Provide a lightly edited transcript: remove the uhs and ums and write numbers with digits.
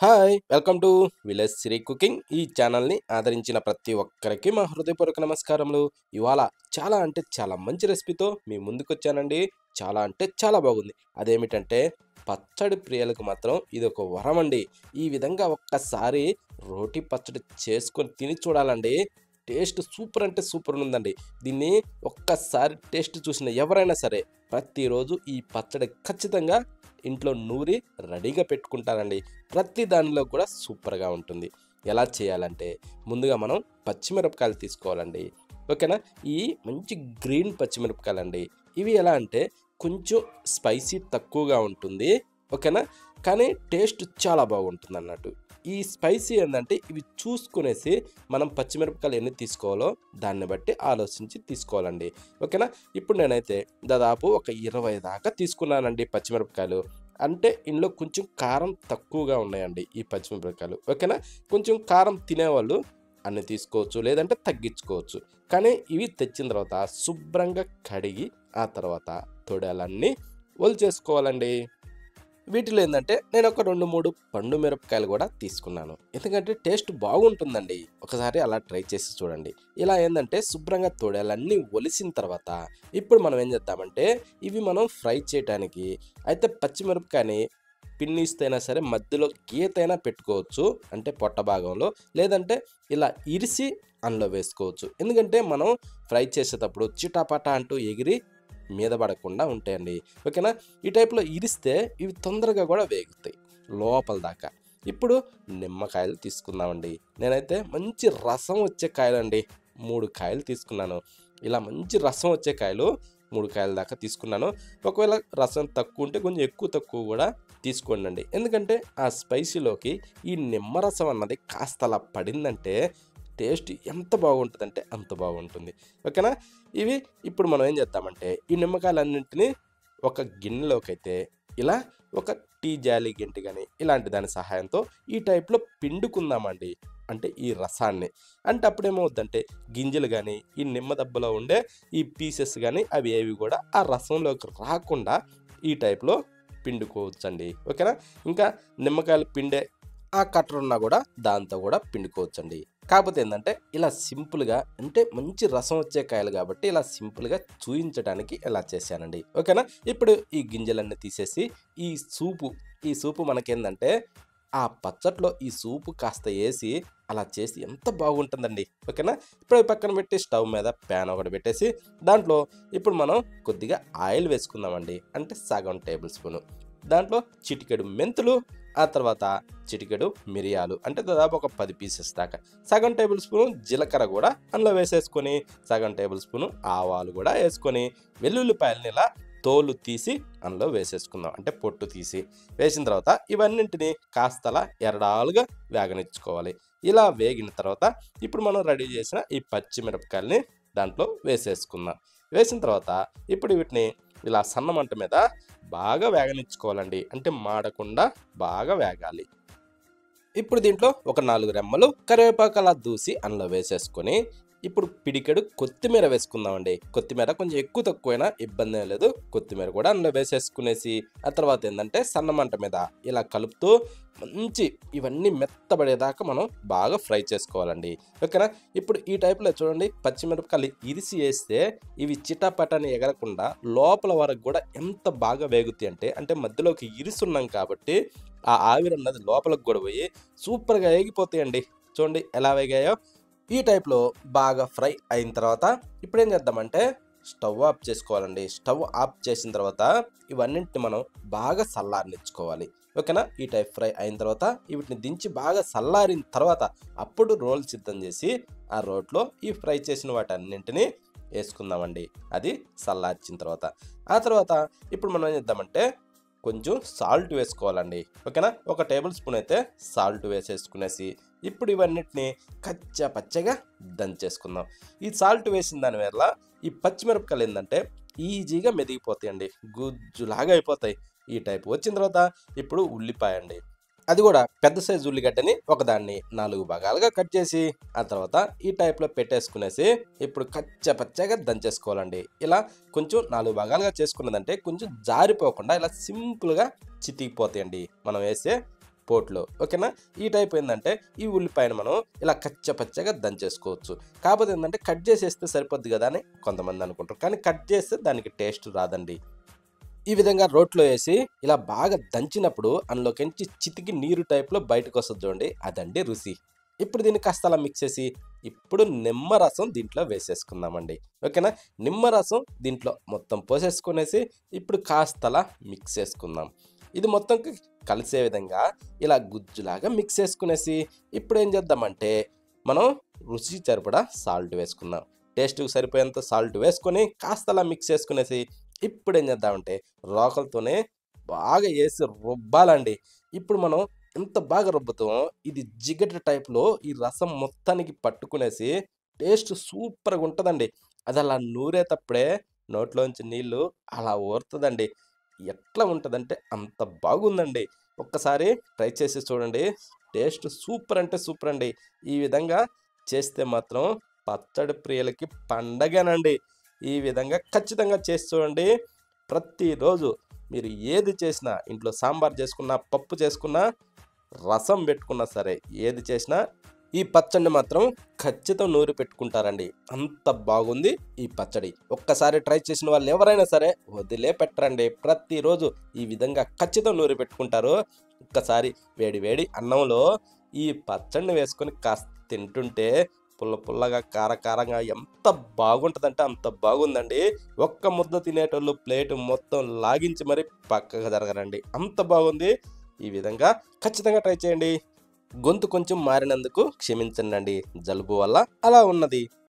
Hi! Welcome to village Siri cooking. ఈ ఛానల్‌ని ఆదరించిన ప్రతి ఒక్కరికి మా హృదయపూర్వక నమస్కారములు. ఇవాళ చాలా అంటే చాలా మంచి రెసిపీతో మీ ముందుకొచ్చానండి. చాలా అంటే చాలా బాగుంది. అదేమిటంటే పచ్చడి ప్రియులకు మాత్రం ఇదొక వరమండి. ఈ విధంగా ఒక్కసారి రోటి పచ్చడి చేసుకొని తిని చూడాలండి. టేస్ట్ సూపర్ అంటే సూపర్ ఉందండి. దీన్ని ఒక్కసారి టేస్ట్ చూసిన ఎవరైనా సరే ప్రతిరోజు ఈ పచ్చడి ఖచ్చితంగా ఇంట్లో నూరి రెడీగా పెట్టుకుంటారండి. ప్రతి దానిలో కూడా సూపర్‌గా ఉంటుంది. ఎలా చేయాలంటే ముందుగా మనం పచ్చిమిరపకాయలు తీసుకోవాలండి. ఓకేనా? ఈ మంచి గ్రీన్ పచ్చిమిరపకాయలండి. ఇవి ఎలా అంటే కొంచెం స్పైసీ తక్కువగా ఉంటుంది. ఓకేనా? కానీ టేస్ట్ చాలా బాగుంటుందన్నట్టు. ఈ స్పైసీ ఏందంటే ఇవి చూసుకునేసి మనం పచ్చిమిరపకాయలు ఎన్ని తీసుకోవాలో దాన్ని బట్టి ఆలోచించి తీసుకోవాలండి. ఓకేనా? ఇప్పుడు నేనైతే దాదాపు ఒక 20 దాకా తీసుకున్నానండి పచ్చిమిరపకాయలు. అంటే ఇందులో కొంచెం కారం తక్కువగా ఉన్నాయండి ఈ పచ్చిమిరపకాయలు. ఓకేనా? కొంచెం కారం తినేవాళ్ళు అన్ని తీసుకోవచ్చు. లేదంటే తగ్గించుకోవచ్చు. కానీ ఇవి తెచ్చిన తర్వాత శుభ్రంగా కడిగి ఆ తర్వాత తొడాలన్నీ ఒలిచేసుకోవాలండి. వీటిలో ఏందంటే నేను ఒక 2, 3 పండు మిరపకాయలు గూడా తీసుకున్నాను. ఎందుకంటే టేస్ట్ బాగుంటుందండి. ఒకసారి అలా ట్రై చేసి చూడండి. ఇలా ఏందంటే శుభ్రంగా తొడాలన్నీ ఒలిసిన తర్వాత ఇప్పుడు మనం ఏం చేద్దామంటే ఇవి మనం ఫ్రై చేయటానికి అయితే పచ్చిమిరపకాయని పిన్నిస్తైనా సరే మధ్యలో గీతైనా పెట్టుకోవచ్చు. అంటే పొట్ట భాగంలో. లేదంటే ఇలా ఇరిసి అందులో వేసుకోవచ్చు. ఎందుకంటే మనం ఫ్రై చేసేటప్పుడు చిటాపటా అంటూ ఎగిరి మీద పడకుండా ఉంటాయండి. ఓకేనా? ఈ టైప్‌లో ఇరిస్తే ఇవి తొందరగా గూడా వేగుతాయి లోపల దాకా. ఇప్పుడు నిమ్మకాయలు తీసుకుందామండి. నేనైతే మంచి రసం వచ్చే కాయలండి 3 కాయలు తీసుకున్నాను. ఇలా మంచి రసం వచ్చే కాయలు 3 కాయల దాకా తీసుకున్నాను. ఒకవేళ రసం తక్కువుంటే కొంచెం ఎక్కువ తక్కువ గూడా తీసుకోండండి. ఎందుకంటే ఆ స్పైసీలోకి ఈ నిమ్మరసం అన్నది కాస్త అలా పడిందంటే టేస్ట్ ఎంత బాగుంటదంటే అంత బాగుంటుంది. ఓకేనా? ఇవి ఇప్పుడు మనం ఏం చేద్దామంటే ఈ నిమ్మకాయలన్నింటినీ ఒక గిన్నెలోకైతే ఇలా ఒక టీ జాలి గెంటి గాని ఇలాంటి దాని సహాయంతో ఈ టైప్‌లో పిండుకుందామండి. అంటే ఈ రసాన్ని. అంటే అప్పుడేమవుద్దంటే గింజలు గాని, ఈ నిమ్మ దబ్బలో ఉండే ఈ పీసెస్ గాని అవి ఏవి గూడా ఆ రసంలోకి రాకుండా ఈ టైప్‌లో పిండుకోవచ్చండి. ఓకేనా? ఇంకా నిమ్మకాయలు పిండే ఆ కట్టర్ ఉన్నా గూడా దాంతో గూడా పిండుకోవచ్చండి. కాకపోతే ఏందంటే ఇలా సింపుల్‌గా అంటే మంచి రసం వచ్చే కాయలు గాబట్టి ఇలా సింపుల్‌గా చూయించడానికి ఇలా చేశానండి. ఓకేనా? ఇప్పుడు ఈ గింజలన్నీ తీసేసి ఈ సూపు, ఈ సూపు మనకేందంటే ఆ పచ్చట్లో ఈ సూపు కాస్త ఏసి అలా చేసి ఎంత బాగుంటుందండి. ఓకేనా? ఇప్పుడు అవి పక్కన పెట్టి స్టవ్ మీద ప్యాన్ ఒకటి పెట్టేసి దాంట్లో ఇప్పుడు మనం కొద్దిగా ఆయిల్ వేసుకుందామండి. అంటే సగం టేబుల్ స్పూను. దాంట్లో చిటికెడు మెంతులు, ఆ తర్వాత చిటికెడు మిరియాలు అంటే దాదాపు ఒక 10 పీసెస్ దాకా. సగం టేబుల్ స్పూను జీలకర్ర గూడా అందులో వేసేసుకొని, సగం టేబుల్ స్పూను ఆవాలు గూడా యేసుకొని, వెల్లుల్లిపాయలని ఇలా తోలు తీసి అందులో వేసేసుకుందాం. అంటే పొట్టు తీసి. వేసిన తర్వాత ఇవన్నింటిని కాస్తలా ఎర్రడాలుగా వేగనిచ్చుకోవాలి. ఇలా వేగిన తర్వాత ఇప్పుడు మనం రెడీ చేసిన ఈ పచ్చిమిరపకాయలని దాంట్లో వేసేసుకుందాం. వేసిన తర్వాత ఇప్పుడు వీటిని ఇలా సన్న మంట మీద బాగా వేగనిచ్చుకోవాలండి. అంటే మాడకుండా బాగా వేగాలి. ఇప్పుడు దీంట్లో ఒక 4 రెమ్మలు కరివేపాకు అలా దూసి అందులో వేసేసుకొని, ఇప్పుడు పిడికెడు కొత్తిమీర వేసుకుందామండి. కొత్తిమీర కొంచెం ఎక్కువ తక్కువైనా ఇబ్బందేం లేదు. కొత్తిమీర కూడా అందులో వేసేసుకునేసి, ఆ తర్వాత ఏందంటే సన్న మంట మీద ఇలా కలుపుతూ మంచి ఇవన్నీ మెత్తబడేదాకా మనం బాగా ఫ్రై చేసుకోవాలండి. ఓకేనా? ఇప్పుడు ఈ టైప్‌లో చూడండి పచ్చిమిరపకాయలు ఇరిసి ఏస్తే ఇవి చిటాపటాని ఎగరకుండా లోపల వరకు గూడా ఎంత బాగా వేగుతాయంటే, అంటే మధ్యలోకి ఇరిసున్నాం కాబట్టి ఆ ఆవిరన్నది లోపలికి గూడా పోయి సూపర్‌గా ఏగిపోతాయండి. చూడండి ఎలా వేగాయో. ఈ టైప్‌లో బాగా ఫ్రై అయిన తర్వాత ఇప్పుడేం చేద్దామంటే స్టవ్ ఆఫ్ చేసుకోవాలండి. స్టవ్ ఆఫ్ చేసిన తర్వాత ఇవన్నింటిని మనం బాగా చల్లారనిచ్చుకోవాలి. ఓకేనా? ఈ టైప్ ఫ్రై అయిన తర్వాత వీటిని దించి బాగా చల్లారిన తర్వాత అప్పుడు రోల్ సిద్ధం చేసి ఆ రోట్లో ఈ ఫ్రై చేసిన వాటన్నింటిని యేసుకుందామండి. అది చల్లార్చిన తర్వాత. ఆ తర్వాత ఇప్పుడు మనం ఏం చేద్దామంటే కొంచెం సాల్ట్ వేసుకోవాలండి. ఓకేనా? ఒక టేబుల్ స్పూన్ అయితే సాల్ట్ వేసేసుకునేసి ఇప్పుడు ఇవన్నిటిని కచ్చా పచ్చగా దంచేసుకుందాం. ఈ సాల్ట్ వేసిన దాని వల్ల ఈ పచ్చిమిరపకాయలు ఏందంటే ఈజీగా మెదిగిపోతాయండి. గుజ్జులాగా అయిపోతాయి. ఈ టైప్ వచ్చిన తర్వాత ఇప్పుడు ఉల్లిపాయ అండి. అది కూడా పెద్ద సైజు ఉల్లిగడ్డని ఒకదాన్ని 4 భాగాలుగా కట్ చేసి ఆ తర్వాత ఈ టైప్‌లో పెట్టేసుకునేసి ఇప్పుడు కచ్చా పచ్చాగా దంచేసుకోవాలండి. ఇలా కొంచెం 4 భాగాలుగా చేసుకున్నదంటే కొంచెం జారిపోకుండా ఇలా సింపుల్‌గా చితికిపోతాయండి మనం వేసే పోట్లో. ఓకేనా? ఈ టైప్ ఏందంటే ఈ ఉల్లిపాయను మనం ఇలా కచ్చపచ్చగా దంచేసుకోవచ్చు. కాకపోతే ఏందంటే కట్ చేసేస్తే సరిపోద్ది కదా అని కొంతమంది అనుకుంటారు. కానీ కట్ చేస్తే దానికి టేస్ట్ రాదండి. ఈ విధంగా రోట్లో ఏసి ఇలా బాగా దంచినప్పుడు అందులోకించి చితికి నీరు టైప్‌లో బయటకొస్తది చూడండి. అదండి రుచి. ఇప్పుడు దీన్ని కాస్త అలా మిక్స్ చేసి ఇప్పుడు నిమ్మరసం దీంట్లో వేసేసుకుందామండి. ఓకేనా? నిమ్మరసం దీంట్లో మొత్తం పోసేసుకొనేసి ఇప్పుడు కాస్త అలా మిక్స్ చేసుకుందాం. ఇది మొత్తంకి కలిసే విధంగా ఇలా గుజ్జులాగా మిక్స్ చేసుకునేసి ఇప్పుడేం చేద్దామంటే మనం రుచికి సరిపడా సాల్ట్ వేసుకుందాం. టేస్ట్‌కి సరిపోయేంత సాల్ట్ వేసుకొని కాస్త అలా మిక్స్ చేసుకునేసి ఇప్పుడేం చేద్దామంటే రోకలితోనే బాగా ఏసి రుబ్బాలండి. ఇప్పుడు మనం ఎంత బాగా రుబ్బుతామో ఇది జిగట టైప్‌లో ఈ రసం మొత్తానికి పట్టుకునేసి టేస్ట్ సూపర్‌గా ఉంటదండి. అది అలా నూరేతప్పుడే నోట్లోంచి నీళ్ళు అలా ఊరుతదండి. ఎట్లా ఉంటదంటే అంత బాగుందండి. ఒక్కసారి ట్రై చేసి చూడండి. టేస్ట్ సూపర్ అంటే సూపర్ అండి. ఈ విధంగా చేస్తే మాత్రం పచ్చడి ప్రియులకి పండగేనండి. ఈ విధంగా ఖచ్చితంగా చేసి చూడండి. ప్రతిరోజు మీరు ఏది చేసినా ఇంట్లో సాంబార్ చేసుకున్నా, పప్పు చేసుకున్నా, రసం పెట్టుకున్నా సరే ఏది చేసినా ఈ పచ్చడిని మాత్రం ఖచ్చితం నూరి పెట్టుకుంటారండి. అంత బాగుంది ఈ పచ్చడి. ఒక్కసారి ట్రై చేసిన వాళ్ళు ఎవరైనా సరే వదిలేపెట్టరండి. ప్రతిరోజు ఈ విధంగా ఖచ్చితం నూరి పెట్టుకుంటారు. ఒక్కసారి వేడి వేడి అన్నంలో ఈ పచ్చడిని వేసుకొని కాస్త తింటుంటే పుల్ల పుల్లగా, కార కారంగా ఎంత బాగుంటదంటే అంత బాగుందండి. ఒక్క ముద్ద తినేటోళ్ళు ప్లేట్ మొత్తం లాగించి మరి పక్కకు జరగరండి. అంత బాగుంది. ఈ విధంగా ఖచ్చితంగా ట్రై చేయండి. గొంతు కొంచెం మారినందుకు క్షమించండండి. జలుబు వల్ల అలా ఉన్నది.